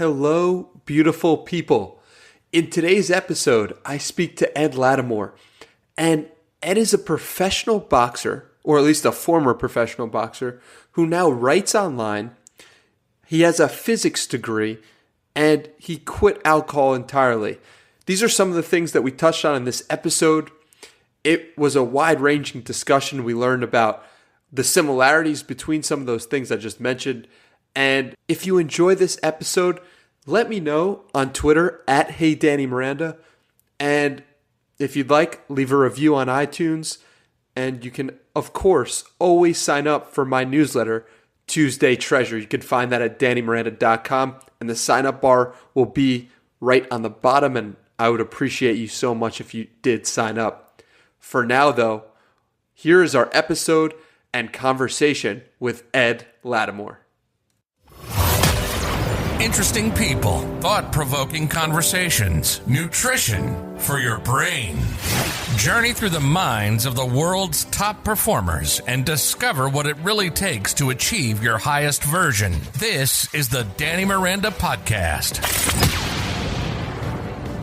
Hello, beautiful people. In today's episode, I speak to Ed Latimore. And Ed is a professional boxer, or at least a former professional boxer, who now writes online. He has a physics degree, and he quit alcohol entirely. These are some of the things that we touched on in this episode. It was a wide-ranging discussion. We learned about the similarities between some of those things I just mentioned. And if you enjoy this episode, let me know on Twitter at HeyDannyMiranda. And if you'd like, leave a review on iTunes. And you can, of course, always sign up for my newsletter, Tuesday Treasure. You can find that at DannyMiranda.com. And the sign-up bar will be right on the bottom. And I would appreciate you so much if you did sign up. For now, though, here is our episode and conversation with Ed Latimore. Interesting people, thought-provoking conversations, nutrition for your brain. Journey through the minds of the world's top performers and discover what it really takes to achieve your highest version. This is the Danny Miranda Podcast.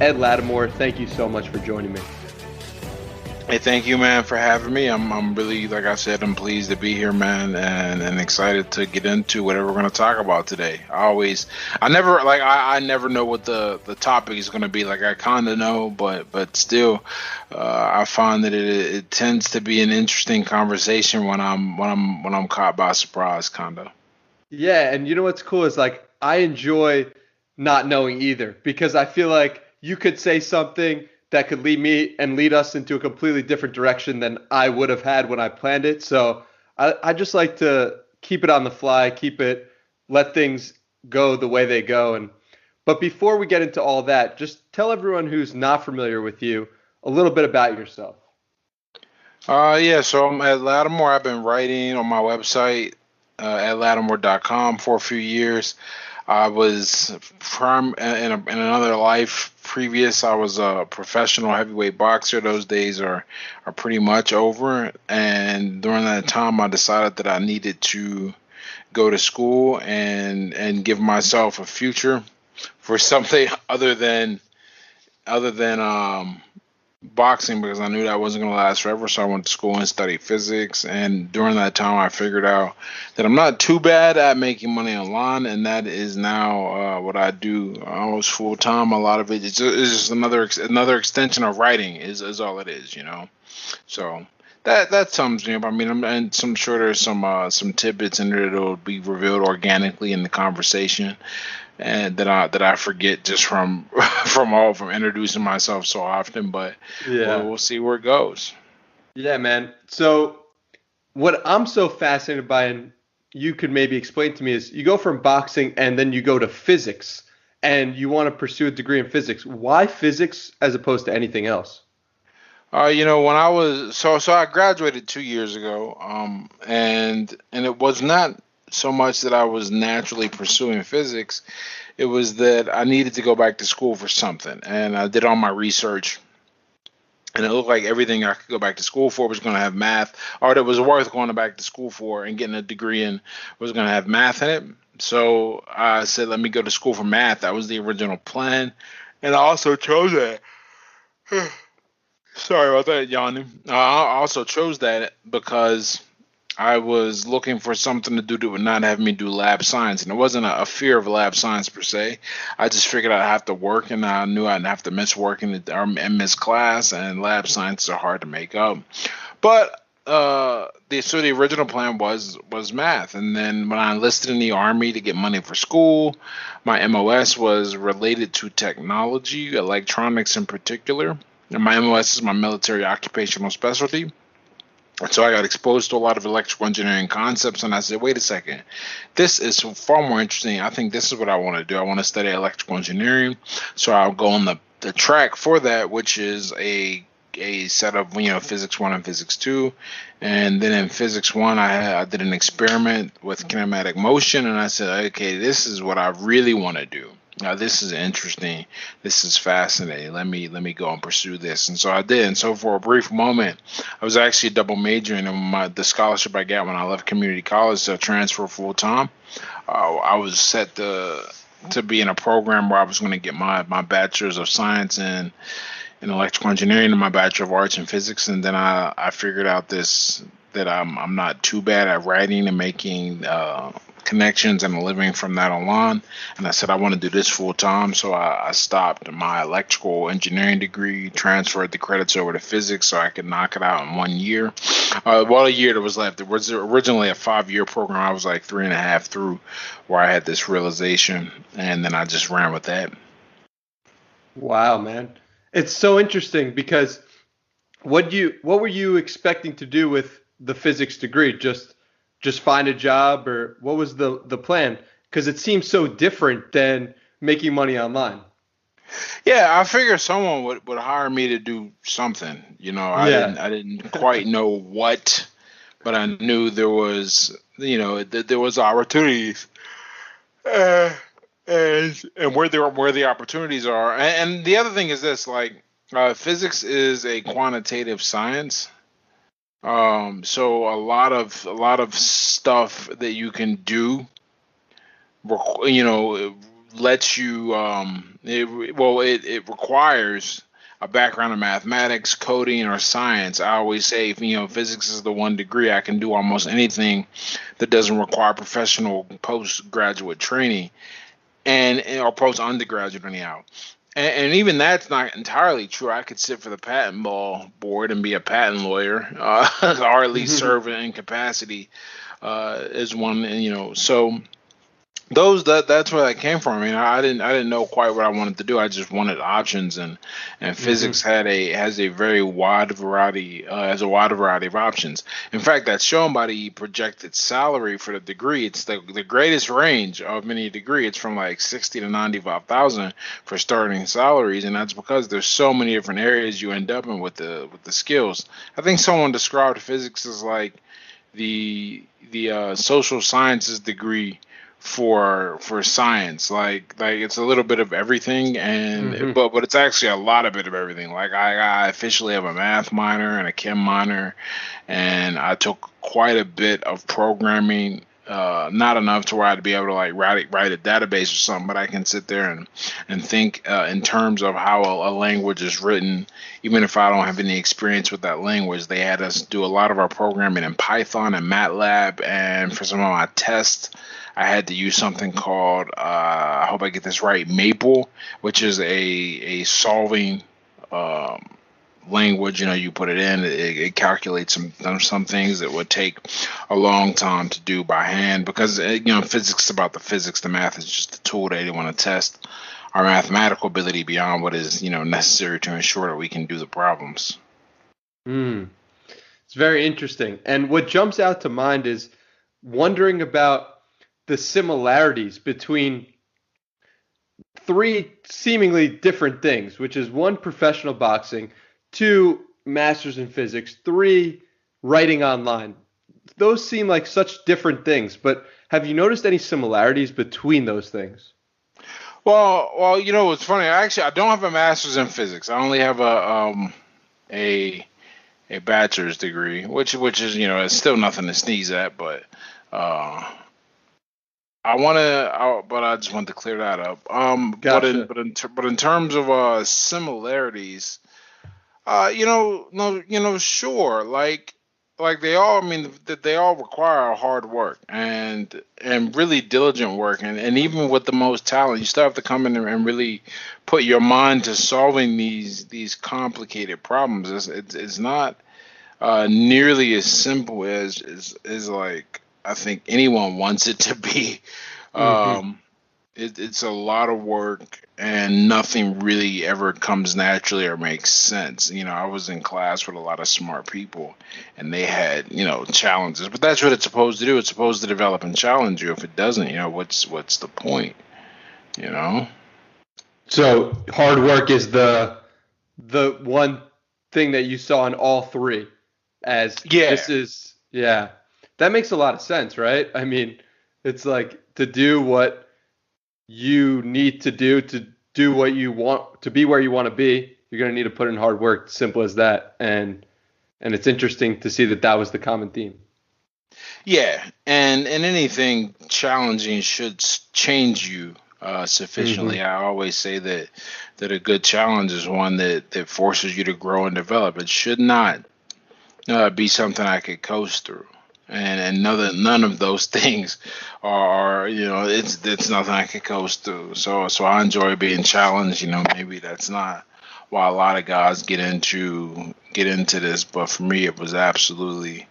Ed Latimore, thank you so much for joining me. Hey, thank you, man, for having me. I'm really, like I said, I'm pleased to be here, man, and excited to get into whatever we're going to talk about today. I never know what the topic is going to be. Like, I kind of know, but still, I find that it tends to be an interesting conversation when I'm caught by surprise, kind of. Yeah, and you know what's cool is like I enjoy not knowing either, because I feel like you could say something that could lead us into a completely different direction than I would have had when I planned it. So I just like to keep it on the fly, let things go the way they go. But before we get into all that, just tell everyone who's not familiar with you a little bit about yourself. So I'm at Latimore. I've been writing on my website at latimore.com for a few years. I was in another life previous. I was a professional heavyweight boxer. Those days are pretty much over. And during that time, I decided that I needed to go to school and give myself a future for something other than boxing, because I knew that wasn't going to last forever. So I went to school and studied physics. And during that time, I figured out that I'm not too bad at making money online. And that is now what I do almost full time. A lot of it is just another extension of writing is all it is, you know. So that sums me up. I mean, I'm sure there's some tidbits in there that'll be revealed organically in the conversation, and that I forget just from introducing myself so often, but yeah, we'll see where it goes. Yeah, man. So what I'm so fascinated by, and you could maybe explain to me, is you go from boxing and then you go to physics, and you want to pursue a degree in physics. Why physics as opposed to anything else? When I was so I graduated 2 years ago, and it was not so much that I was naturally pursuing physics. It was that I needed to go back to school for something. And I did all my research, and it looked like everything I could go back to school for was going to have math, or that was worth going back to school for and getting a degree in was going to have math in it. So I said, let me go to school for math. That was the original plan. And I also chose that. Sorry about that, yawning. I also chose that because I was looking for something to do that would not have me do lab science. And it wasn't a fear of lab science per se. I just figured I'd have to work, and I knew I'd have to miss work and miss class, and lab science are hard to make up. But the original plan was math. And then when I enlisted in the Army to get money for school, my MOS was related to technology, electronics in particular. And my MOS is my military occupational specialty. So I got exposed to a lot of electrical engineering concepts, and I said, wait a second, this is far more interesting. I think this is what I want to do. I want to study electrical engineering. So I'll go on the track for that, which is a set of, physics 1 and physics 2. And then in physics 1, I did an experiment with kinematic motion, and I said, okay, this is what I really want to do. Now, this is interesting. This is fascinating. Let me go and pursue this. And so I did. And so for a brief moment, I was actually double majoring in the scholarship I got when I left community college to transfer full time. I was set to to be in a program where I was going to get my bachelor's of science in electrical engineering and my bachelor of arts in physics, and then I figured out that I'm not too bad at writing and making connections and a living from that online. And I said I want to do this full time, so I stopped my electrical engineering degree, transferred the credits over to physics so I could knock it out in 1 year. A year that was left. It was originally a 5-year program. I was like 3.5 through, where I had this realization, and then I just ran with that. Wow, man. It's so interesting because what were you expecting to do with the physics degree? Just find a job, or what was the plan? Because it seems so different than making money online. Yeah, I figured someone would hire me to do something. Yeah. I didn't quite know what, but I knew there was there was opportunities, and where the opportunities are. And the other thing is this, like, physics is a quantitative science. So a lot of stuff that you can do, lets you, it requires a background in mathematics, coding, or science. I always say, physics is the one degree I can do almost anything that doesn't require professional postgraduate training or post undergraduate anyhow. And even that's not entirely true. I could sit for the patent law board and be a patent lawyer, or at least serve in capacity as one. So that's where that came from. I mean, I didn't know quite what I wanted to do. I just wanted options, and physics has a wide variety of options. In fact, that's shown by the projected salary for the degree. It's the greatest range of any degree. It's from like 60 to 95,000 for starting salaries, and that's because there's so many different areas you end up in with the skills. I think someone described physics as like the social sciences degree for science. Like it's a little bit of everything, and but it's actually a lot of bit of everything. Like I officially have a math minor and a chem minor, and I took quite a bit of programming. Not enough to where I'd be able to like write a database or something, but I can sit there and think in terms of how a language is written, even if I don't have any experience with that language. They had us do a lot of our programming in Python and MATLAB, and for some of my tests, I had to use something called, I hope I get this right, Maple, which is a solving language. You put it in, it calculates some things that would take a long time to do by hand, because physics is about the physics. The math is just a tool they want to test our mathematical ability beyond what is necessary to ensure that we can do the problems. It's very interesting. And what jumps out to mind is wondering about the similarities between 3 seemingly different things, which is 1, professional boxing, 2, masters in physics, 3, writing online. Those seem like such different things, but have you noticed any similarities between those things? Well, it's funny. I don't have a master's in physics. I only have a bachelor's degree, which is it's still nothing to sneeze at, but but I just wanted to clear that up. Gotcha. But in terms of similarities, sure, like they all. I mean, that they all require hard work and really diligent work, and even with the most talent, you still have to come in and really put your mind to solving these complicated problems. It's not nearly as simple as like I think anyone wants it to be. It's a lot of work, and nothing really ever comes naturally or makes sense. I was in class with a lot of smart people, and they had challenges, but that's what it's supposed to do. It's supposed to develop and challenge you. If it doesn't, what's the point? So hard work is the one thing that you saw in all 3 as this is, yeah, that makes a lot of sense, right? I mean, it's like to do what you need to do what you want to be where you want to be, you're going to need to put in hard work. Simple as that. And it's interesting to see that was the common theme. Yeah, and anything challenging should change you sufficiently. I always say that a good challenge is one that forces you to grow and develop. It should not be something I could coast through. And none of those things are, it's nothing I could coast through. So I enjoy being challenged. Maybe that's not why a lot of guys get into this, but for me it was absolutely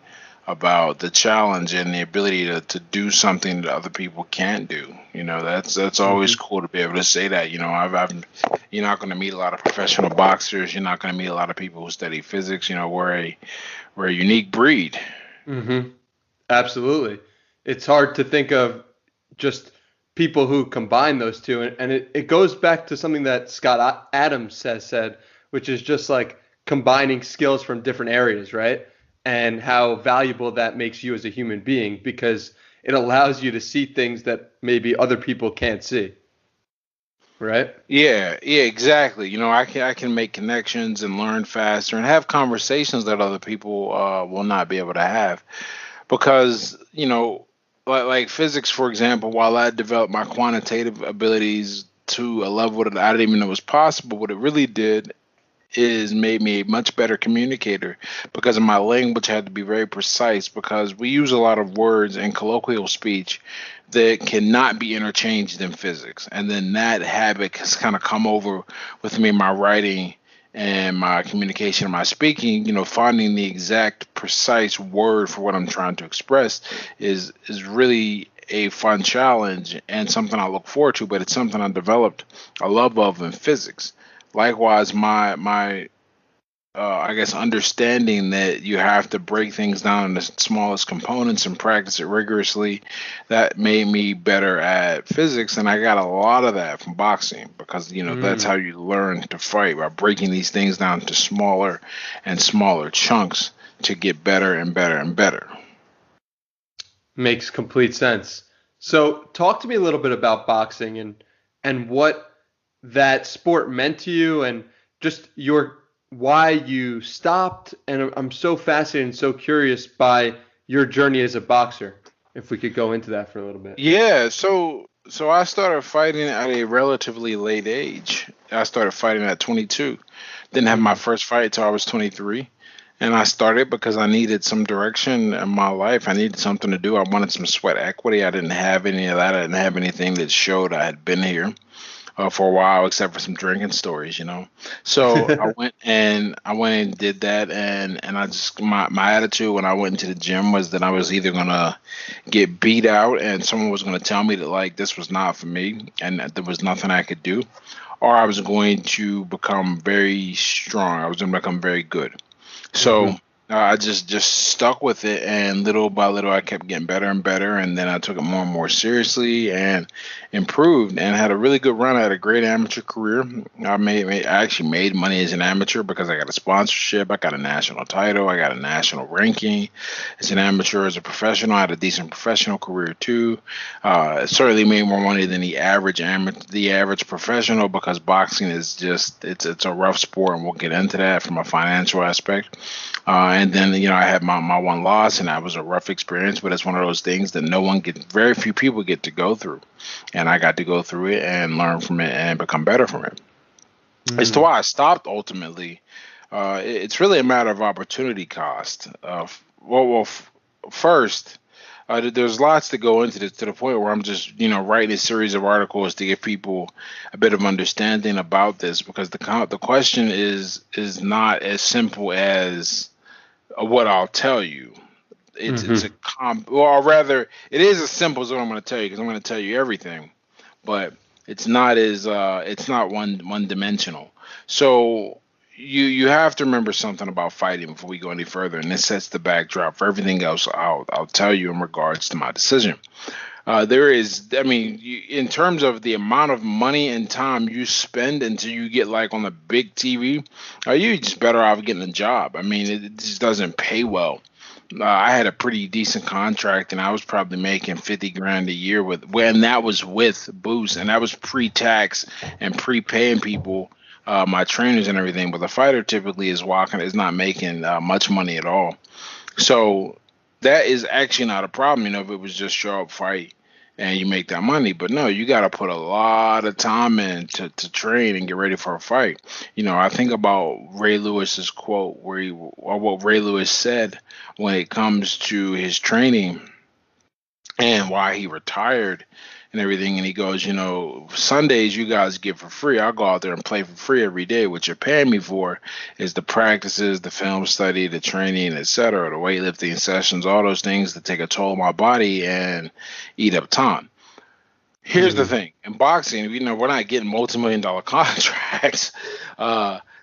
about the challenge and the ability to do something that other people can't do. That's always Hmm. cool to be able to say that. You're not going to meet a lot of professional boxers. You're not going to meet a lot of people who study physics. We're a unique breed. Hmm. Absolutely. It's hard to think of just people who combine those two. And it goes back to something that Scott Adams has said, which is just like combining skills from different areas, right? And how valuable that makes you as a human being because it allows you to see things that maybe other people can't see, right? Yeah, yeah, exactly. I can make connections and learn faster and have conversations that other people will not be able to have because like physics, for example. While I developed my quantitative abilities to a level that I didn't even know was possible, what it really did is made me a much better communicator because of my language had to be very precise because we use a lot of words in colloquial speech that cannot be interchanged in physics. And then that habit has kind of come over with me in my writing and my communication and my speaking. Finding the exact precise word for what I'm trying to express is really a fun challenge and something I look forward to, but it's something I developed a love of in physics. Likewise, my I guess understanding that you have to break things down into smallest components and practice it rigorously, that made me better at physics, and I got a lot of that from boxing because that's how Mm, you learn to fight by breaking these things down to smaller and smaller chunks to get better and better and better. makes complete sense. So talk to me a little bit about boxing and what that sport meant to you and just your why you stopped. And I'm so fascinated and so curious by your journey as a boxer. If we could go into that for a little bit. Yeah, so I started fighting at a relatively late age. I started fighting at 22. Didn't have my Mm, first fight till I was 23. And I started because I needed some direction in my life. I needed something to do. I wanted some sweat equity. I didn't have any of that. I didn't have anything that showed I had been here for a while, except for some drinking stories. So I went and did that, and I just my attitude when I went into the gym was that I was either gonna get beat out, and someone was gonna tell me that like this was not for me, and that there was nothing I could do, or I was going to become very strong. I was going to become very good. So hmm. I just stuck with it, and little by little, I kept getting better and better, and then I took it more and more seriously and improved, and had a really good run. I had a great amateur career. I actually made money as an amateur because I got a sponsorship, I got a national title, I got a national ranking. As an amateur, as a professional, I had a decent professional career too. It certainly made more money than the average professional because boxing is just it's a rough sport, and we'll get into that from a financial aspect. And then I had my one loss, and that was a rough experience, but it's one of those things that very few people get to go through, and I got to go through it and learn from it and become better from it. As to Mm, why I stopped ultimately, it's really a matter of opportunity cost. First, there's lots to go into this to the point where I'm just writing a series of articles to give people a bit of understanding about this because the question is not as simple as what I'll tell you. It's a hmm. or rather, it is as simple as what I'm going to tell you because I'm going to tell you everything, but it's not one dimensional. So you have to remember something about fighting before we go any further, and this sets the backdrop for everything else I'll tell you in regards to my decision. There is, I mean, in terms of the amount of money and time you spend until you get like on the big TV, you just better off getting a job. I mean, it just doesn't pay well. I had a pretty decent contract, and I was probably making 50 grand a year when that was with boost, and that was pre-tax and pre-paying people, my trainers and everything. But the fighter typically is not making much money at all. So that is actually not a problem, if it was just show up, fight, and you make that money. But no, you got to put a lot of time in to train and get ready for a fight. I think about Ray Lewis's quote or what Ray Lewis said when it comes to his training and why he retired and everything. And he goes, Sundays you guys get for free. I'll go out there and play for free every day. What you're paying me for is the practices, the film study, the training, etc., the weightlifting sessions, all those things that take a toll on my body and eat up time. Here's the thing. In boxing, we're not getting multi-million-dollar contracts.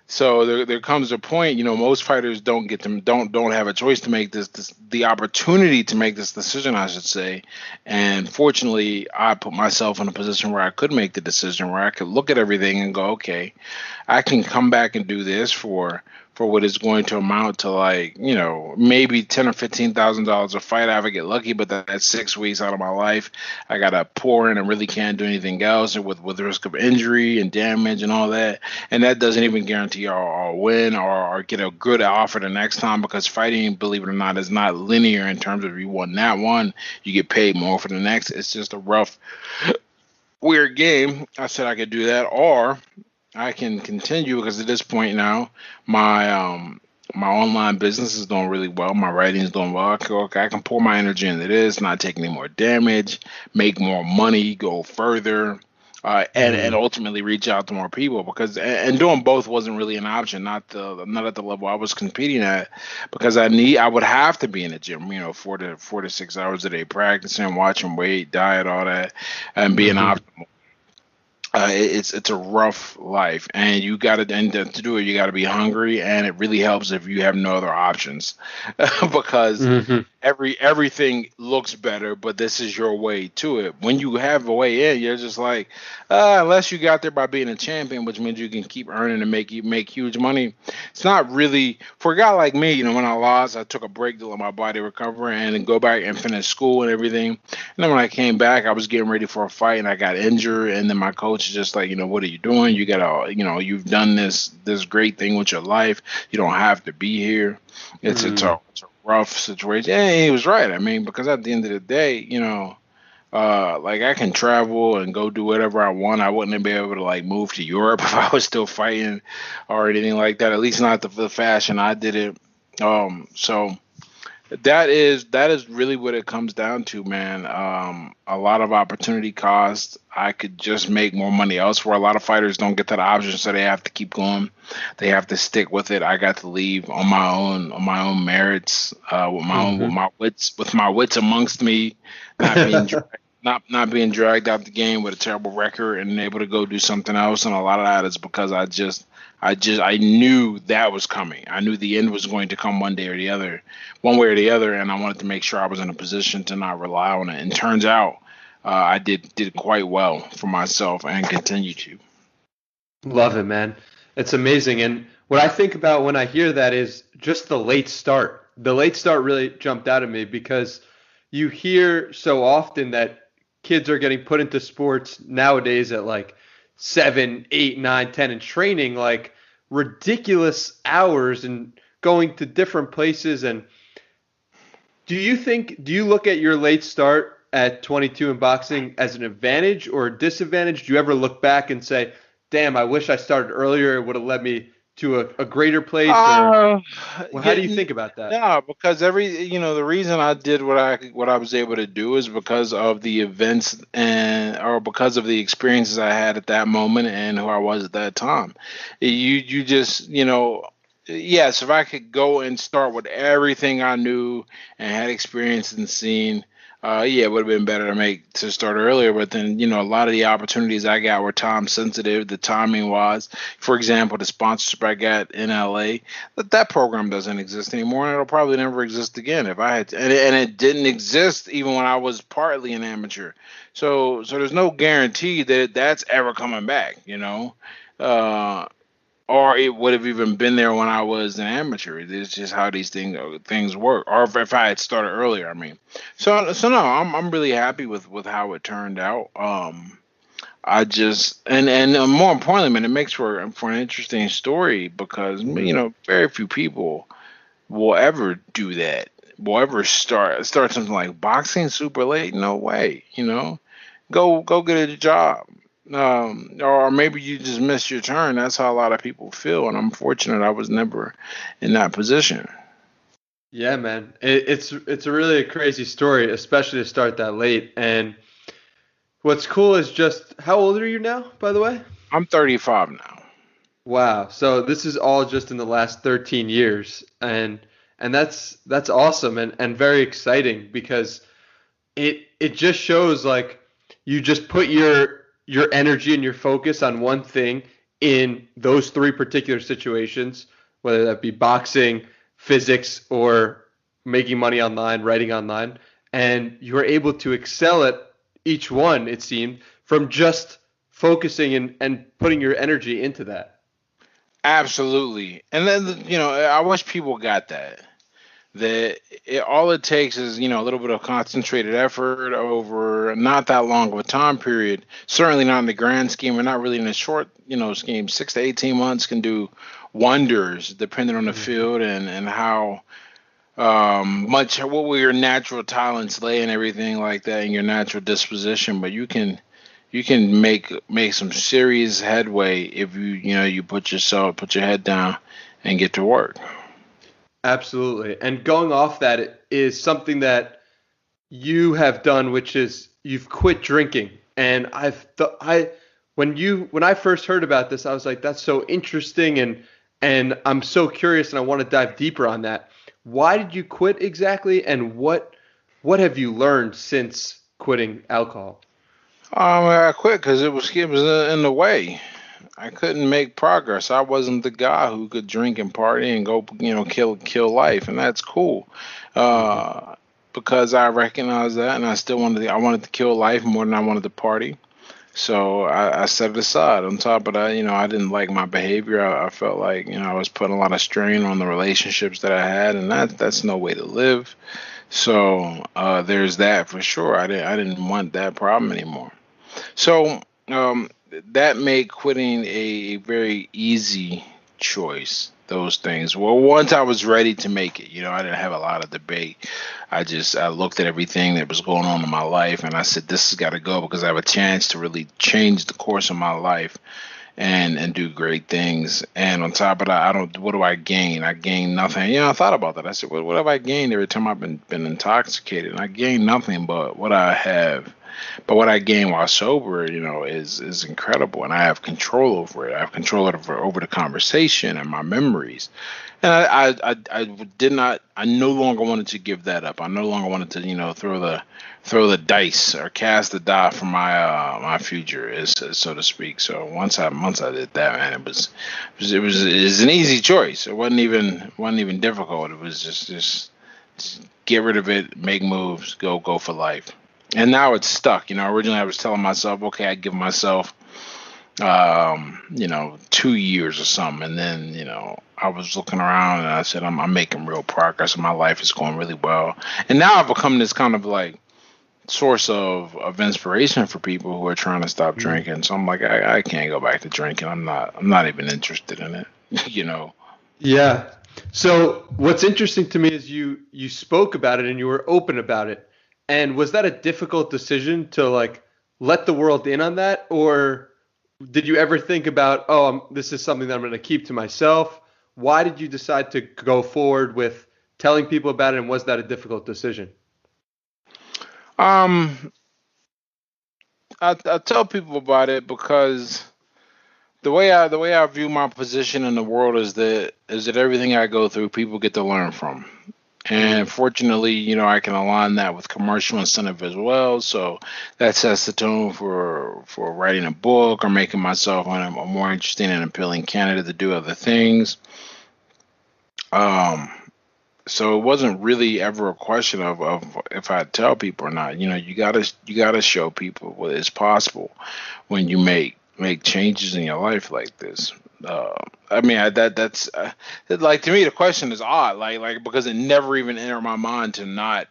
So there comes a point, most fighters don't have a choice to make the opportunity to make this decision, I should say. And fortunately, I put myself in a position where I could make the decision, where I could look at everything and go, okay, I can come back and do this for what is going to amount to maybe $10,000 or $15,000 a fight. I would get lucky, but that's 6 weeks out of my life. I gotta pour in and really can't do anything else, and with the risk of injury and damage and all that. And that doesn't even guarantee I'll win or get a good offer the next time, because fighting, believe it or not, is not linear in terms of you won that one, you get paid more for the next. It's just a rough, weird game. I said I could do that, or I can continue, because at this point now, my online business is doing really well. My writing is doing well. Okay, I can pour my energy into this, not take any more damage, make more money, go further, and ultimately reach out to more people. Because and doing both wasn't really an option, not at the level I was competing at, because I would have to be in the gym, 4 to 6 hours a day, practicing, watching weight, diet, all that, and being optimal. It's a rough life, and to do it, you got to be hungry, and it really helps if you have no other options, because everything looks better, but this is your way to it. When you have a way in, you're just like, unless you got there by being a champion, which means you can keep earning and make huge money. It's not really for a guy like me. When I lost, I took a break to let my body recover and then go back and finish school and everything. And then when I came back, I was getting ready for a fight, and I got injured, and then my coach is just like, what are you doing? You gotta, you've done this great thing with your life. You don't have to be here. It's a rough situation. Yeah, he was right. I mean, because at the end of the day, I can travel and go do whatever I want. I wouldn't be able to move to Europe if I was still fighting or anything like that. At least not the fashion I did it. So that is really what it comes down to, man. A lot of opportunity cost. I could just make more money elsewhere. A lot of fighters don't get that option, so they have to keep going. They have to stick with it. I got to leave on my own merits, with my wits amongst me, not being not being dragged out the game with a terrible record and able to go do something else. And a lot of that is because I knew that was coming. I knew the end was going to come one way or the other, and I wanted to make sure I was in a position to not rely on it. And turns out I did quite well for myself and continue to. Love it, man. It's amazing. And what I think about when I hear that is just the late start. The late start really jumped out at me, because you hear so often that kids are getting put into sports nowadays at 7, 8, 9, 10 and training ridiculous hours and going to different places. And do you look at your late start at 22 in boxing as an advantage or a disadvantage? Do you ever look back and say, damn, I wish I started earlier, it would have led me to a greater place? How do you think about that? Yeah, because the reason I did what I was able to do is because of the events or because of the experiences I had at that moment and who I was at that time. You just, yes, if I could go and start with everything I knew and had experienced and seen, it would have been better to start earlier. But then, a lot of the opportunities I got were time sensitive. The timing was, for example, the sponsorship I got in LA, that program doesn't exist anymore, and it'll probably never exist again if I had and it didn't exist even when I was partly an amateur. So there's no guarantee that that's ever coming back, or it would have even been there when I was an amateur. It's just how these things work. Or if I had started earlier, I mean. So no, I'm really happy with how it turned out. I just and more importantly, man, it makes for an interesting story, because very few people will ever do that. Will ever start something like boxing super late? No way, go get a job. Or maybe you just missed your turn. That's how a lot of people feel, and I'm fortunate I was never in that position. Yeah, man. It's a really a crazy story, especially to start that late. And what's cool is just how old are you now, by the way? I'm 35 now. Wow. So this is all just in the last 13 years. And that's awesome and very exciting because it just shows like you just put your energy and your focus on one thing in those three particular situations, whether that be boxing, physics, or making money online, writing online, and you were able to excel at each one, it seemed, from just focusing and putting your energy into that. Absolutely. And then, I wish people got that. All it takes is, a little bit of concentrated effort over not that long of a time period. Certainly not in the grand scheme, and not really in a short, scheme. 6 to 18 months can do wonders, depending on the field and how much what will your natural talents lay and everything like that, and your natural disposition. But you can make some serious headway if you put your head down and get to work. Absolutely. And going off that is something that you have done, which is you've quit drinking. And when I first heard about this, I was like, that's so interesting, and I'm so curious, and I want to dive deeper on that. Why did you quit exactly, and what have you learned since quitting alcohol? I quit because it was in the way. I couldn't make progress. I wasn't the guy who could drink and party and go, kill life, and that's cool. Hmm. Because I recognized that, and I wanted to kill life more than I wanted to party. So I set it aside. On top of that, I didn't like my behavior. I felt like, I was putting a lot of strain on the relationships that I had, and that's no way to live. So there's that for sure. I didn't want that problem anymore. So that made quitting a very easy choice. Those things. Well, once I was ready to make it, I didn't have a lot of debate. I looked at everything that was going on in my life, and I said, "This has got to go because I have a chance to really change the course of my life and do great things." And on top of that, I don't. What do I gain? I gain nothing. I thought about that. I said, "What have I gained every time I've been intoxicated?" And I gained nothing but what I have. But what I gain while sober, is incredible, and I have control over it. I have control over the conversation and my memories. And I did not. I no longer wanted to give that up. I no longer wanted to, throw the dice or cast the die for my future, is so to speak. So once I did that, man, it was an easy choice. It wasn't even difficult. It was just get rid of it, make moves, go for life. And now it's stuck. Originally I was telling myself, okay, I'd give myself 2 years or something. And then, I was looking around and I said, I'm making real progress and my life is going really well. And now I've become this kind of like source of inspiration for people who are trying to stop drinking. So I'm like, I can't go back to drinking. I'm not even interested in it, Yeah. So what's interesting to me is you spoke about it and you were open about it. And was that a difficult decision to like let the world in on that, or did you ever think about, oh, this is something that I'm going to keep to myself? Why did you decide to go forward with telling people about it, and was that a difficult decision? Um, I tell people about it because the way I view my position in the world is that everything I go through, people get to learn from. And Mm, fortunately, I can align that with commercial incentive as well. So that sets the tone for writing a book or making myself a more interesting and appealing candidate to do other things. Um, so it wasn't really ever a question of if I tell people or not. You gotta show people what is possible when you make changes in your life like this. Uh, I mean, that's like, to me the question is odd, like because it never even entered my mind to not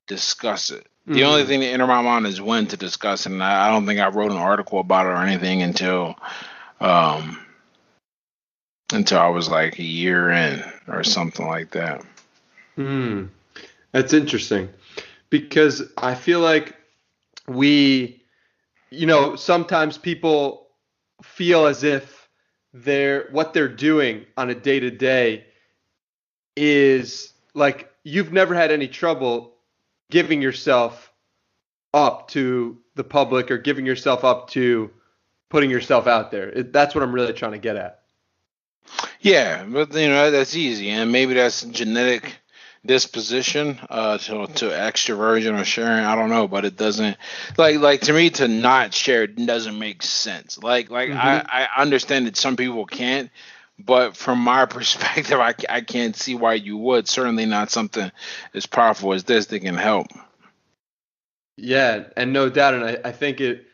discuss it. The only mm, thing that entered my mind is when to discuss it, and I don't think I wrote an article about it or anything um, until I was like a year in or something like that. mm. That's interesting because I feel like we sometimes people feel as if what they're doing on a day to day is like you've never had any trouble giving yourself up to the public or giving yourself up to putting yourself out there. That's what I'm really trying to get at. Yeah, but that's easy, and maybe that's genetic disposition to extroversion or sharing. I don't know, but it doesn't like to me to not share doesn't make sense. Like Hmm. I understand that some people can't, but from my perspective, I can't see why you would. Certainly not something as powerful as this that can help. Yeah, and no doubt, and I think it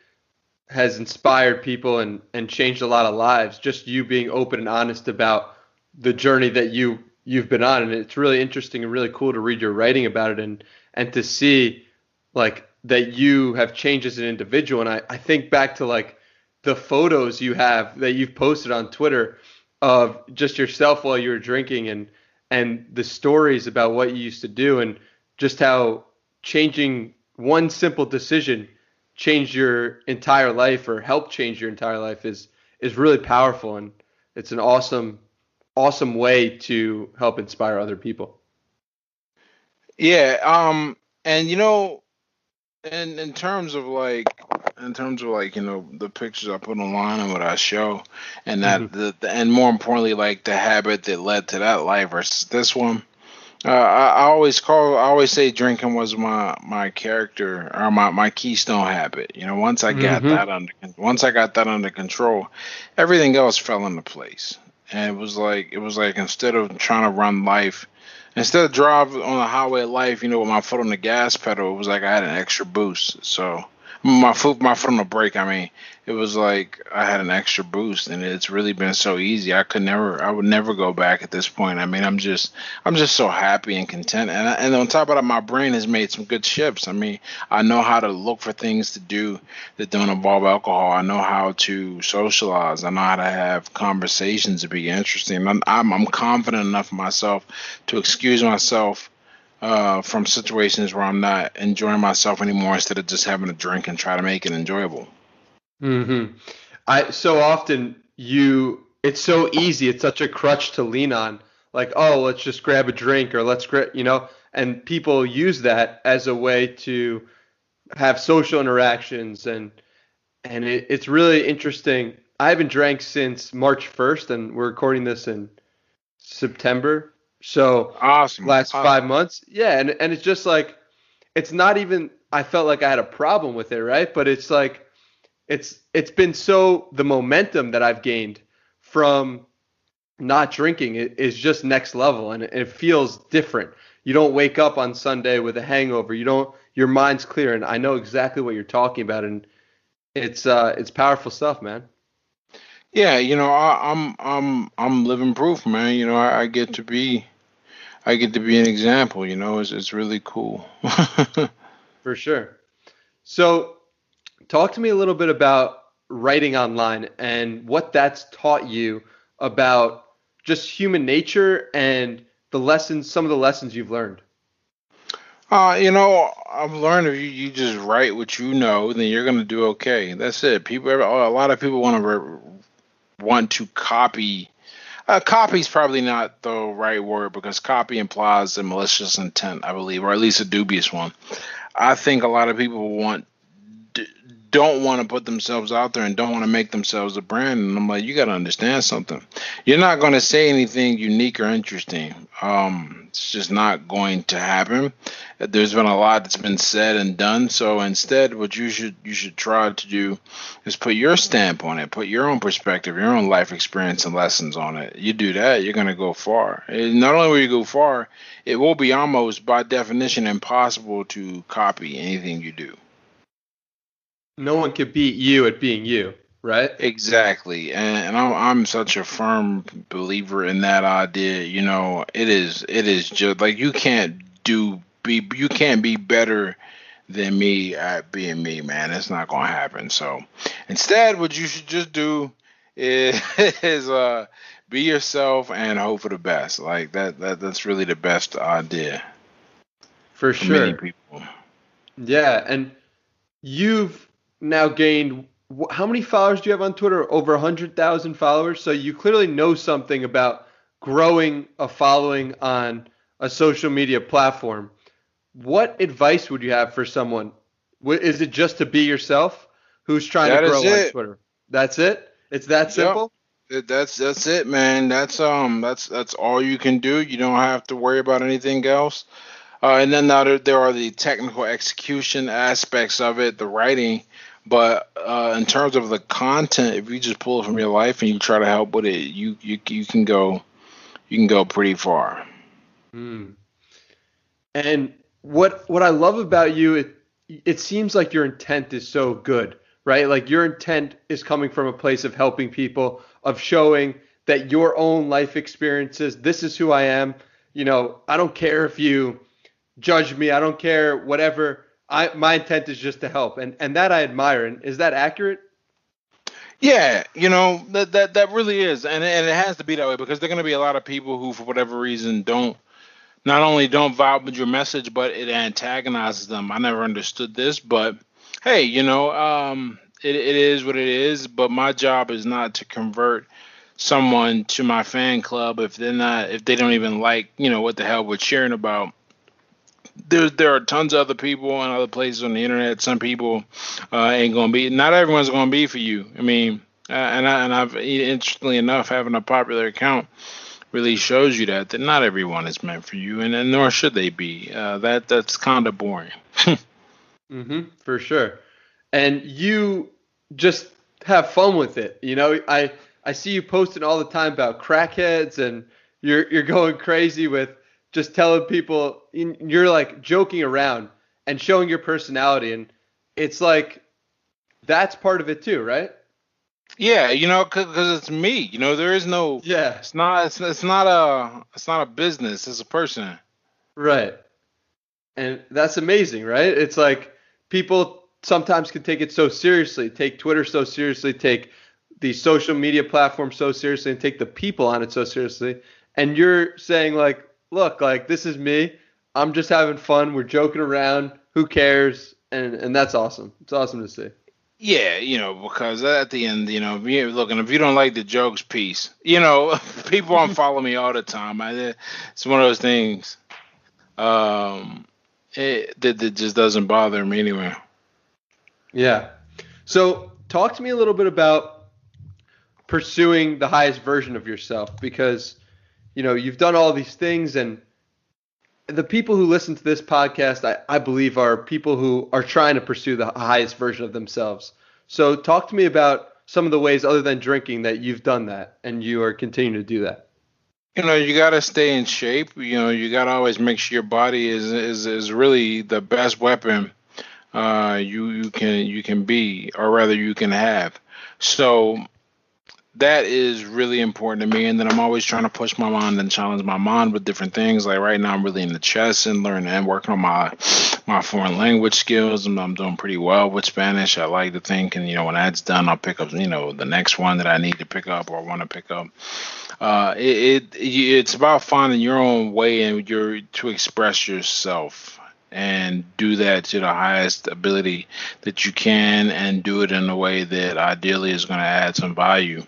has inspired people and changed a lot of lives. Just you being open and honest about the journey that you've been on, and it's really interesting and really cool to read your writing about it and to see like that you have changed as an individual. And I think back to like the photos you have that you've posted on Twitter of just yourself while you were drinking and the stories about what you used to do and just how changing one simple decision changed your entire life or helped change your entire life is really powerful, and it's an awesome way to help inspire other people. Yeah, and in terms of the pictures I put online and what I show, and Hmm. and more importantly, like the habit that led to that life versus this one. I always say drinking was my character or my keystone habit. Hmm. Once I got that under control, everything else fell into place. And it was like instead of drive on the highway of life, with my foot on the gas pedal, it was like I had an extra boost. So my foot on the brake. I mean, it was like I had an extra boost, and it's really been so easy. I would never go back at this point. I mean, I'm just so happy and content. And on top of that, my brain has made some good shifts. I mean, I know how to look for things to do that don't involve alcohol. I know how to socialize. I know how to have conversations to be interesting. I'm confident enough in myself to excuse myself from situations where I'm not enjoying myself anymore instead of just having a drink and try to make it enjoyable. Hmm. I so often it's so easy. It's such a crutch to lean on. Like, oh, let's just grab a drink or let's and people use that as a way to have social interactions and it's really interesting. I haven't drank since March 1st, and we're recording this in September. So Awesome, last awesome. 5 months. Yeah, and it's just like it's not even I felt like I had a problem with it, right? But it's like it's been so the momentum that I've gained from not drinking is just next level and it feels different. You don't wake up on Sunday with a hangover. You don't your mind's clear and I know exactly what you're talking about and it's powerful stuff, man. Yeah, I'm living proof, man. I get to be an example. It's really cool. For sure. So, talk to me a little bit about writing online and what that's taught you about just human nature and some of the lessons you've learned. I've learned if you just write what you know, then you're gonna do okay. That's it. A lot of people want to copy. Copy's probably not the right word because copy implies a malicious intent, I believe, or at least a dubious one. I think a lot of people d- don't want to put themselves out there and don't want to make themselves a brand. And I'm like, you got to understand something. You're not going to say anything unique or interesting. It's just not going to happen. There's been a lot that's been said and done. So instead, what you should try to do is put your stamp on it, put your own perspective, your own life experience and lessons on it. You do that, you're going to go far. And not only will you go far, it will be almost by definition impossible to copy anything you do. No one could beat you at being you, right? Exactly, and I'm such a firm believer in that idea. It is just like you can't be better than me at being me, man. It's not gonna happen. So instead, what you should just do is is be yourself and hope for the best. Like that's really the best idea For for many sure. people. Yeah, and you've now gained, how many followers do you have on Twitter? Over 100,000 followers. So you clearly know something about growing a following on a social media platform. What advice would you have for someone? Is it just to be yourself who's trying to That is grow on it. Twitter? That's it? It's that Yep. simple? That's it, man. That's all you can do. You don't have to worry about anything else. And then now there are the technical execution aspects of it, the writing. But in terms of the content, if you just pull it from your life and you try to help with it, you can go pretty far. Hmm. And what I love about you, it seems like your intent is so good, right? Like your intent is coming from a place of helping people, of showing that your own life experiences, this is who I am. I don't care if you judge me, I don't care whatever. My intent is just to help. And that I admire. And is that accurate? Yeah, that really is, and it has to be that way because there are going to be a lot of people who, for whatever reason, don't not only don't vibe with your message, but it antagonizes them. I never understood this, but hey, it is what it is. But my job is not to convert someone to my fan club if they don't even like what the hell we're cheering about. There are tons of other people and other places on the internet. Some people ain't gonna be. Not everyone's gonna be for you. I mean, I've interestingly enough, having a popular account really shows you that not everyone is meant for you, and nor should they be. That's kind of boring. For sure. And you just have fun with it. I see you posting all the time about crackheads, and you're going crazy with just telling people, you're like joking around and showing your personality, and it's like that's part of it too, right? Yeah, because it's me. There is no. Yeah, It's not a business. It's a person. right. And that's amazing, right? It's like people sometimes can take it so seriously, take Twitter so seriously, take the social media platform so seriously, and take the people on it so seriously. And you're saying, like, look, like, this is me. I'm just having fun. We're joking around. Who cares? And that's awesome. It's awesome to see. Yeah, because at the end, if you don't like the jokes piece, people unfollow me all the time. It's one of those things. Um, that just doesn't bother me anyway. Yeah. So talk to me a little bit about pursuing the highest version of yourself, because you've done all these things, and the people who listen to this podcast, I believe, are people who are trying to pursue the highest version of themselves. So talk to me about some of the ways other than drinking that you've done that and you are continuing to do that. You got to stay in shape. You got to always make sure your body is really the best weapon you can be, or rather you can have. So that is really important to me. And then I'm always trying to push my mind and challenge my mind with different things. Like right now, I'm really into chess and learning and working on my foreign language skills. I'm doing pretty well with Spanish. I like to think, and when that's done, I'll pick up the next one that I need to pick up or want to pick up. It's about finding your own way and to express yourself and do that to the highest ability that you can, and do it in a way that ideally is going to add some value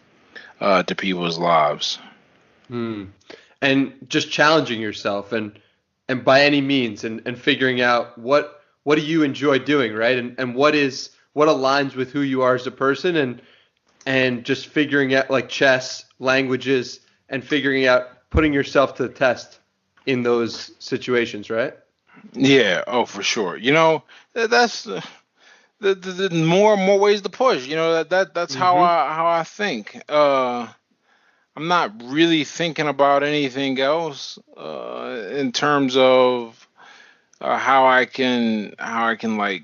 to people's lives. Hmm. And just challenging yourself, and by any means, and figuring out what do you enjoy doing, right? And what aligns with who you are as a person, and just figuring out, like, chess, languages, and figuring out putting yourself to the test in those situations, right? Yeah, oh, for sure. That's the more and more ways to push. That's how Hmm. I think. I'm not really thinking about anything else in terms of how I can like.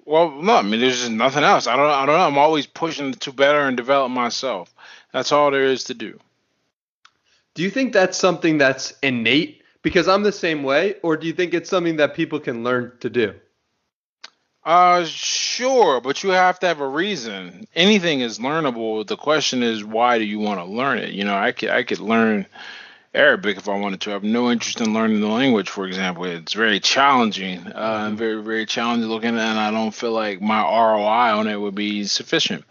Well, no, I mean, there's just nothing else. I don't know. I'm always pushing to better and develop myself. That's all there is to do. Do you think that's something that's innate? Because I'm the same way, or do you think it's something that people can learn to do? Sure, but you have to have a reason. Anything is learnable. The question is, why do you want to learn it? I could learn Arabic if I wanted to. I have no interest in learning the language, for example. It's very challenging, and very, very challenging looking, and I don't feel like my ROI on it would be sufficient.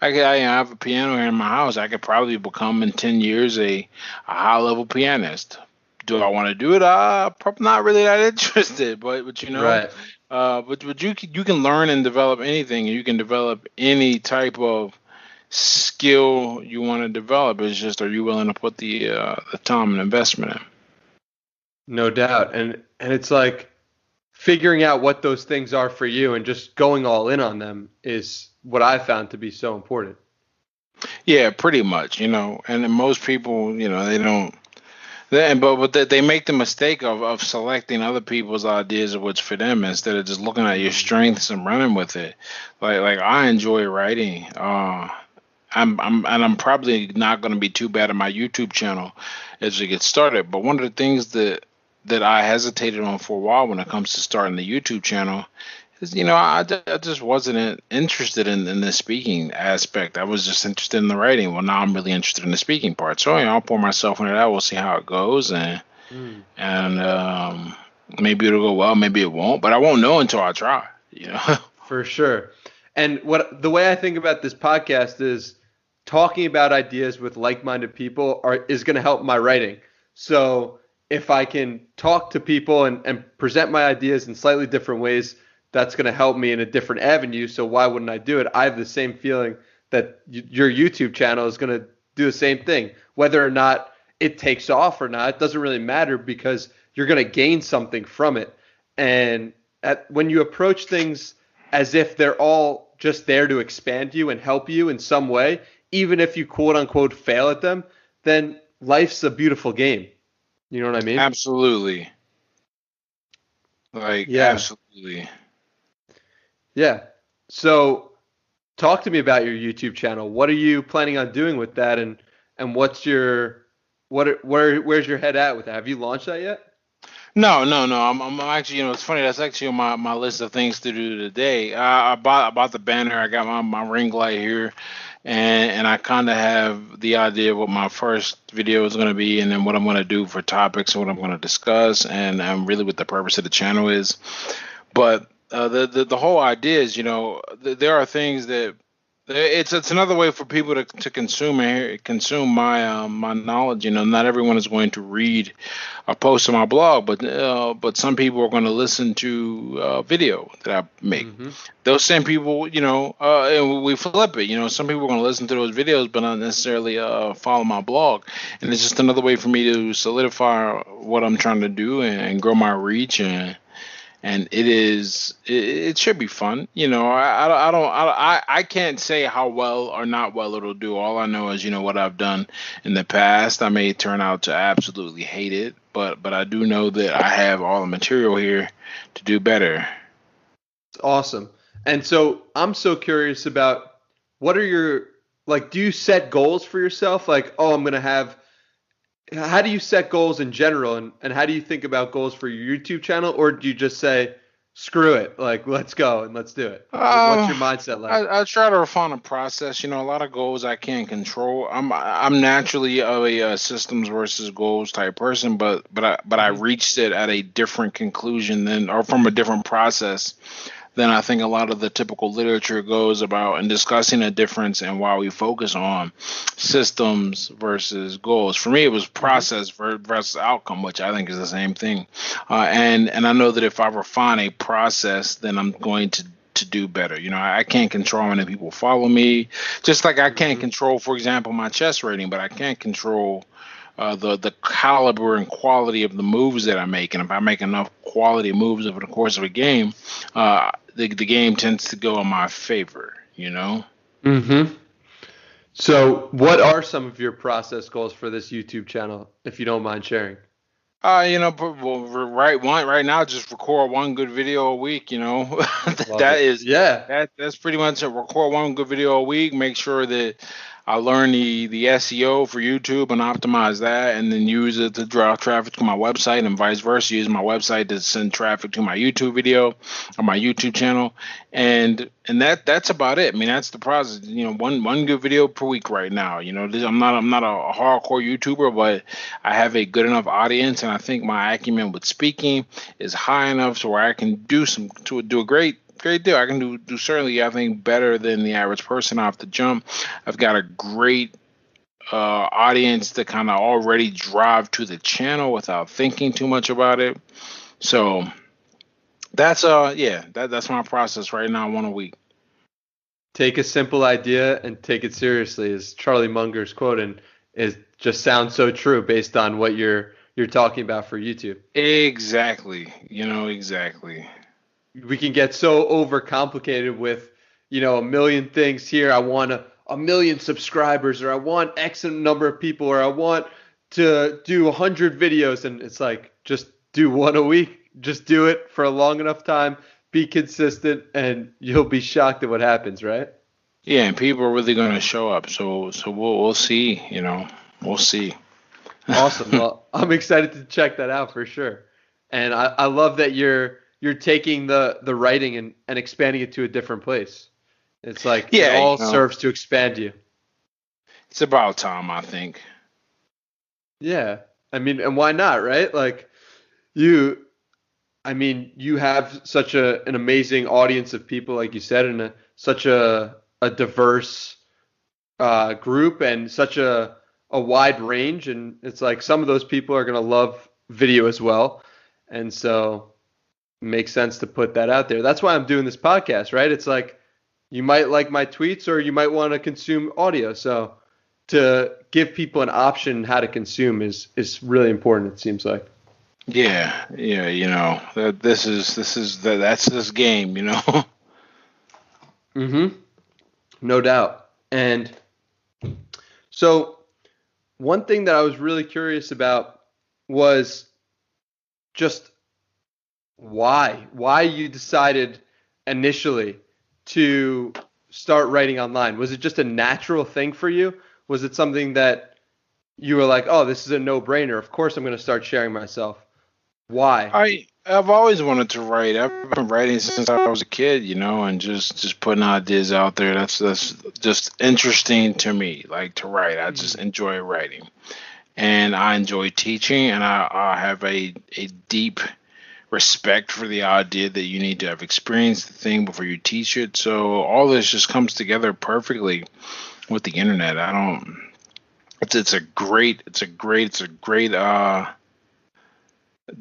I have a piano here in my house. I could probably become in 10 years a high level pianist. Do I want to do it? Probably not really that interested, but Right. but you can learn and develop anything. You can develop any type of skill you want to develop. It's just, are you willing to put the time and investment in? No doubt. And it's like figuring out what those things are for you and just going all in on them is what I found to be so important. Yeah, pretty much. And then most people, they don't. They make the mistake of selecting other people's ideas of what's for them instead of just looking at your strengths and running with it. Like I enjoy writing. I'm probably not going to be too bad at my YouTube channel as we get started. But one of the things that I hesitated on for a while when it comes to starting the YouTube channel is, I just wasn't interested in the speaking aspect. I was just interested in the writing. Well, now I'm really interested in the speaking part. So I'll pour myself into that. We'll see how it goes, and maybe it'll go well, maybe it won't. But I won't know until I try. For sure. And the way I think about this podcast is talking about ideas with like-minded people is going to help my writing. So if I can talk to people and present my ideas in slightly different ways, that's going to help me in a different avenue. So why wouldn't I do it? I have the same feeling that your YouTube channel is going to do the same thing. Whether or not it takes off or not, it doesn't really matter because you're going to gain something from it. And when you approach things as if they're all just there to expand you and help you in some way, even if you quote unquote fail at them, then life's a beautiful game. You know what I mean? Absolutely. Absolutely. Yeah. So talk to me about your YouTube channel. What are you planning on doing with that? And where's your head at with that? Have you launched that yet? No. I'm actually, it's funny. That's actually on my list of things to do today. I bought the banner. I got my ring light here, and I kind of have the idea of what my first video is going to be, and then what I'm going to do for topics and what I'm going to discuss, and really what the purpose of the channel is. But the whole idea is, there are things that it's another way for people to consume my knowledge. Not everyone is going to read a post on my blog, but some people are going to listen to a video that I make. Mm-hmm. Those same people, and we flip it. Some people are going to listen to those videos, but not necessarily follow my blog. And it's just another way for me to solidify what I'm trying to do and grow my reach and it should be fun. I can't say how well or not well it'll do. All I know is, what I've done in the past. I may turn out to absolutely hate it, but I do know that I have all the material here to do better. It's awesome. And so I'm so curious about what are your, do you set goals for yourself? How do you set goals in general, and how do you think about goals for your YouTube channel, or do you just say, screw it, let's go and let's do it? What's your mindset like? I try to refine a process. A lot of goals I can't control. I'm naturally a systems versus goals type person, but I reached it at a different conclusion or from a different process than I think a lot of the typical literature goes about, and discussing a difference and why we focus on systems versus goals. For me, it was process versus outcome, which I think is the same thing. And I know that if I refine a process, then I'm going to do better. I can't control how many people follow me, just like I can't control, for example, my chess rating, but I can't control the caliber and quality of the moves that I make. And if I make enough quality moves over the course of a game, the game tends to go in my favor, Mm-hmm. So what are some of your process goals for this YouTube channel, if you don't mind sharing? Right now, just record one good video a week, That's pretty much it. Record one good video a week. Make sure that I learned the SEO for YouTube and optimize that, and then use it to draw traffic to my website, and vice versa. Use my website to send traffic to my YouTube video or my YouTube channel, and that's about it. I mean, that's the process. One good video per week right now. I'm not a hardcore YouTuber, but I have a good enough audience, and I think my acumen with speaking is high enough so where I can do a great deal. I can do certainly, I think, better than the average person off the jump. I've got a great audience that kind of already drive to the channel without thinking too much about it. So that's that's my process right now, one a week. Take a simple idea and take it seriously is Charlie Munger's quote, and it just sounds so true based on what you're talking about for YouTube. Exactly. Exactly. We can get so overcomplicated with, a million things here. I want a million subscribers, or I want X number of people, or I want to do 100 videos. And it's like, just do one a week. Just do it for a long enough time. Be consistent, and you'll be shocked at what happens, right? Yeah, and people are really going to show up. So we'll see. We'll see. Awesome. Well, I'm excited to check that out for sure. And I love that you're taking the writing and expanding it to a different place. It's like it all serves to expand you. It's about time, I think. Yeah. I mean, and why not, right? Like you have such an amazing audience of people, like you said, and such a diverse group, and such a wide range. And it's like some of those people are going to love video as well. And so it makes sense to put that out there. That's why I'm doing this podcast, right? It's like you might like my tweets, or you might want to consume audio. So to give people an option how to consume is really important, it seems like. Yeah, that's this game, Mm-hmm. No doubt. And so one thing that I was really curious about was just why you decided initially to start writing online. Was it just a natural thing for you? Was it something that you were like, oh, this is a no-brainer. Of course I'm going to start sharing myself. Why? I've always wanted to write. I've been writing since I was a kid, and just putting ideas out there. That's just interesting to me, like to write. I just enjoy writing, and I enjoy teaching, and I have a deep respect for the idea that you need to have experienced the thing before you teach it. So all this just comes together perfectly with the internet. It's a great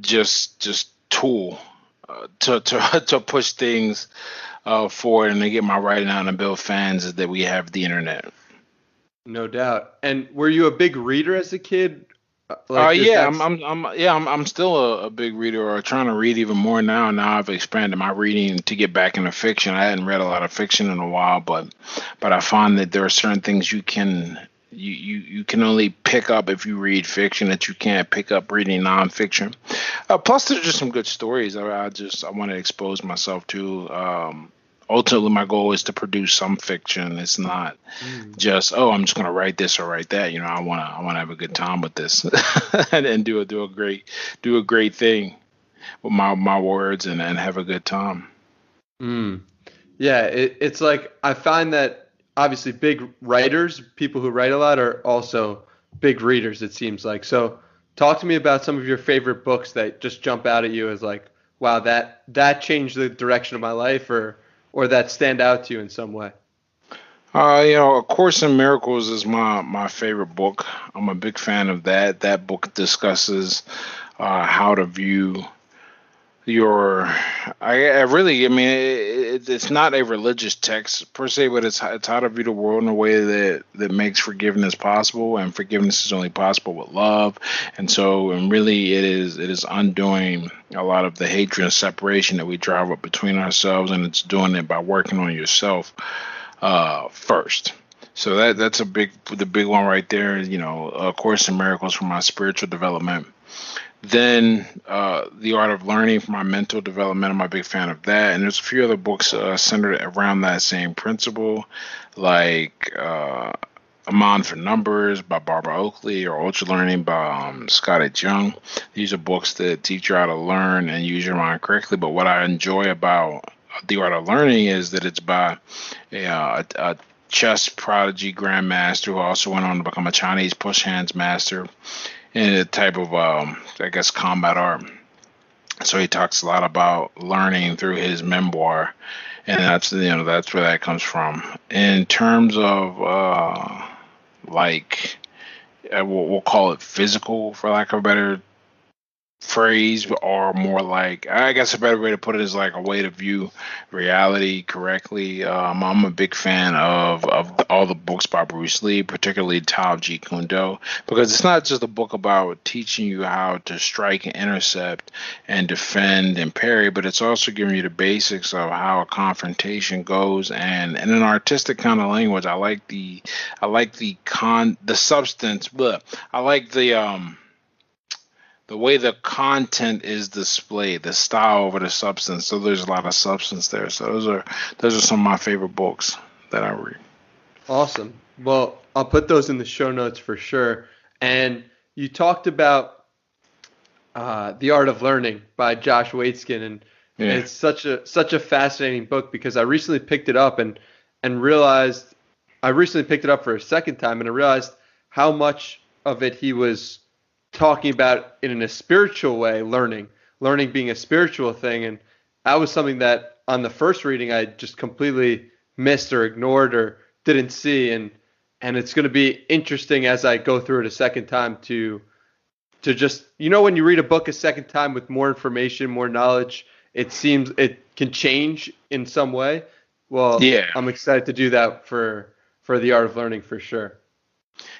just tool to push things forward and to get my writing out and build fans that we have the internet. No doubt. And were you a big reader as a kid? I'm still a big reader, or trying to read even more now. Now I've expanded my reading to get back into fiction. I hadn't read a lot of fiction in a while, but I find that there are certain things you can only pick up if you read fiction that you can't pick up reading nonfiction. Plus, there's just some good stories. I want to expose myself to. Ultimately, my goal is to produce some fiction. It's not just, I'm just going to write this or write that. I want to have a good time with this and do a great thing with my words and have a good time. Yeah, it's like I find that obviously big writers, people who write a lot, are also big readers, it seems like. So talk to me about some of your favorite books that just jump out at you as like, wow, that changed the direction of my life, or that stand out to you in some way. A Course in Miracles is my favorite book. I'm a big fan of that. That book discusses how to view it's not a religious text per se, but it's how to view the world in a way that makes forgiveness possible, and forgiveness is only possible with love. And really it is undoing a lot of the hatred and separation that we drive up between ourselves, and it's doing it by working on yourself first. So that's the big one right there. A Course in Miracles for my spiritual development. Then The Art of Learning for my mental development. I'm a big fan of that. And there's a few other books centered around that same principle, like A Mind for Numbers by Barbara Oakley or Ultra Learning by Scott H. Young. These are books that teach you how to learn and use your mind correctly. But what I enjoy about The Art of Learning is that it's by a chess prodigy grandmaster who also went on to become a Chinese push hands master in a type of, I guess, combat art. So he talks a lot about learning through his memoir, and that's that's where that comes from. In terms of we'll call it physical, for lack of a better phrase, or more like, I guess a better way to put it is like a way to view reality correctly. I'm a big fan of all the books by Bruce Lee, particularly Tao Jeet Kune Do, because it's not just a book about teaching you how to strike and intercept and defend and parry, but it's also giving you the basics of how a confrontation goes, and in an artistic kind of language. I like the substance, but I like the way the content is displayed, the style over the substance. So there's a lot of substance there. So those are some of my favorite books that I read. Awesome. Well, I'll put those in the show notes for sure. And you talked about The Art of Learning by Josh Waitzkin, and it's such a fascinating book because I recently picked it up and realized I recently picked it up for a second time, and I realized how much of it he was talking about in a spiritual way, learning being a spiritual thing. And that was something that on the first reading I just completely missed or ignored or didn't see. And it's going to be interesting as I go through it a second time to just, when you read a book a second time with more information, more knowledge, it seems it can change in some way. Well, yeah, I'm excited to do that for The Art of Learning for sure.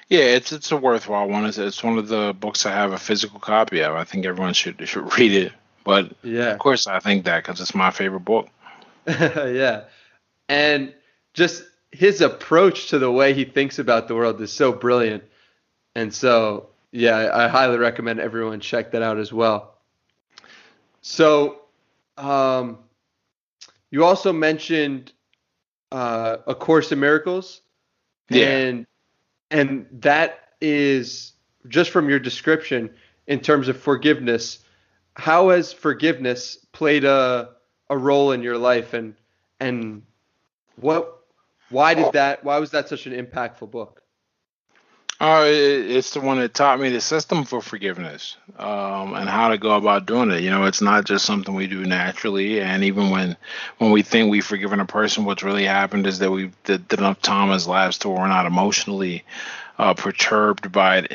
Yeah, it's a worthwhile one. It's one of the books I have a physical copy of. I think everyone should read it. But yeah, of course I think that because it's my favorite book. Yeah, and just his approach to the way he thinks about the world is so brilliant. And so, yeah, I highly recommend everyone check that out as well. So, you also mentioned A Course in Miracles. Yeah. And that is, just from your description, in terms of forgiveness, how has forgiveness played a role in your life, and why was that such an impactful book? It's the one that taught me the system for forgiveness, and how to go about doing it. It's not just something we do naturally. And even when we think we've forgiven a person, what's really happened is that that enough time has lapsed to where we're not emotionally perturbed by it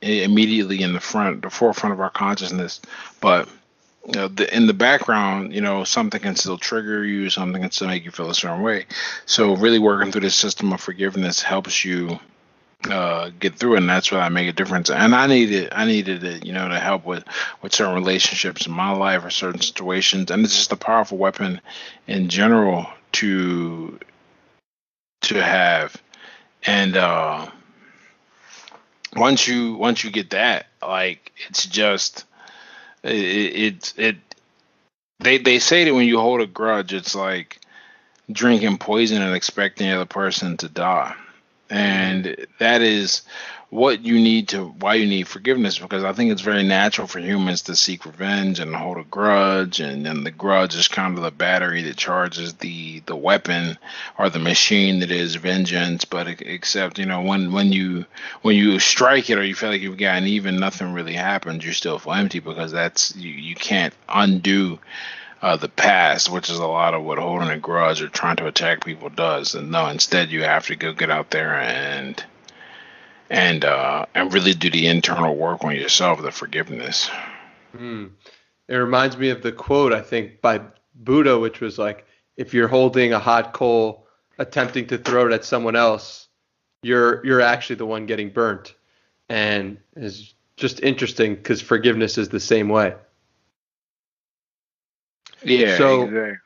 immediately in the forefront of our consciousness. But in the background, something can still trigger you, something can still make you feel a certain way. So really working through the system of forgiveness helps you get through it, and that's where I make a difference. And I needed it, to help with certain relationships in my life or certain situations. And it's just a powerful weapon in general to have. And once you get that, like, it's just they say that when you hold a grudge, it's like drinking poison and expecting the other person to die. And that is why you need forgiveness, because I think it's very natural for humans to seek revenge and hold a grudge, and then the grudge is kind of the battery that charges the weapon or the machine that is vengeance. But except, when you strike it or you feel like you've gotten even, nothing really happens. You still feel empty, because that's you can't undo the past, which is a lot of what holding a grudge or trying to attack people does. And no, instead you have to go get out there and really do the internal work on yourself, the forgiveness. It reminds me of the quote, I think, by Buddha, which was like, if you're holding a hot coal attempting to throw it at someone else, you're actually the one getting burnt. And it's just interesting because forgiveness is the same way. Yeah. So, exactly.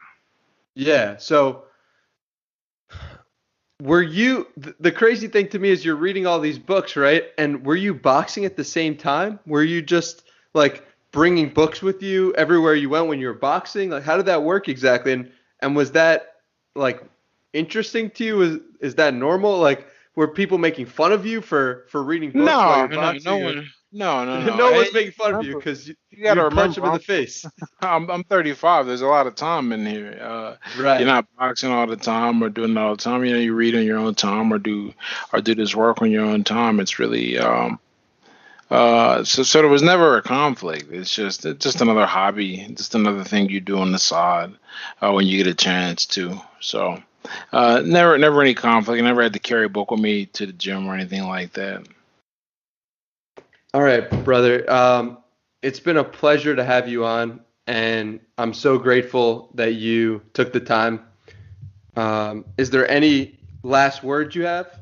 Yeah. So the crazy thing to me is you're reading all these books, right? And were you boxing at the same time? Were you just like bringing books with you everywhere you went when you were boxing? Like, how did that work exactly? And was that like interesting to you? Is that normal? Like, were people making fun of you for reading books while No, you're no, no boxing? Or one, no, no, no. no one was Hey, making fun of you remember, because you got to you'd punch remember, them in the face. I'm 35. There's a lot of time in here. You're Right. not boxing all the time or doing it all the time. You know, you read on your own time or do this work on your own time. It's really so there was never a conflict. It's just another hobby, just another thing you do on the side when you get a chance to. So never any conflict. I never had to carry a book with me to the gym or anything like that. All right, brother. It's been a pleasure to have you on, and I'm so grateful that you took the time. Is there any last words you have?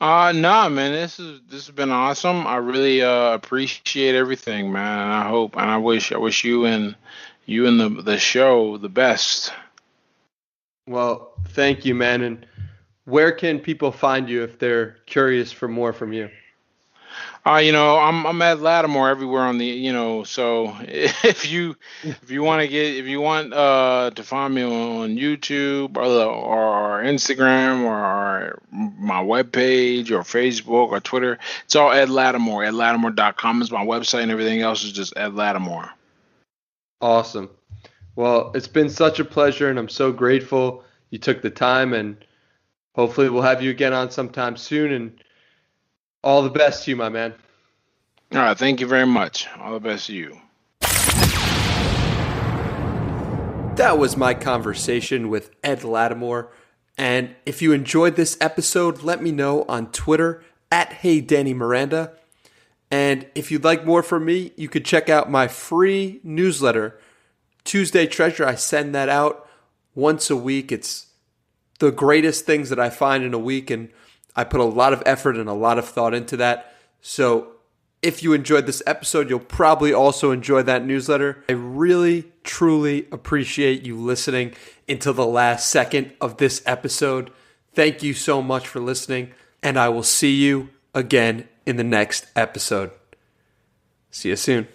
Nah, man, this has been awesome. I really appreciate everything, man. And I hope and I wish you and the show the best. Well, thank you, man. And where can people find you if they're curious for more from you? I'm at Latimore everywhere on the, so if you want to find me on YouTube or Instagram or my webpage or Facebook or Twitter, it's all Ed Latimore. EdLatimore.com is my website, and everything else is just Ed Latimore. Awesome. Well, it's been such a pleasure, and I'm so grateful you took the time, and hopefully we'll have you again on sometime soon, and all the best to you, my man. All right, thank you very much. All the best to you. That was my conversation with Ed Latimore. And if you enjoyed this episode, let me know on Twitter at HeyDannyMiranda. And if you'd like more from me, you could check out my free newsletter, Tuesday Treasure. I send that out once a week. It's the greatest things that I find in a week, and I put a lot of effort and a lot of thought into that. So if you enjoyed this episode, you'll probably also enjoy that newsletter. I really, truly appreciate you listening until the last second of this episode. Thank you so much for listening, and I will see you again in the next episode. See you soon.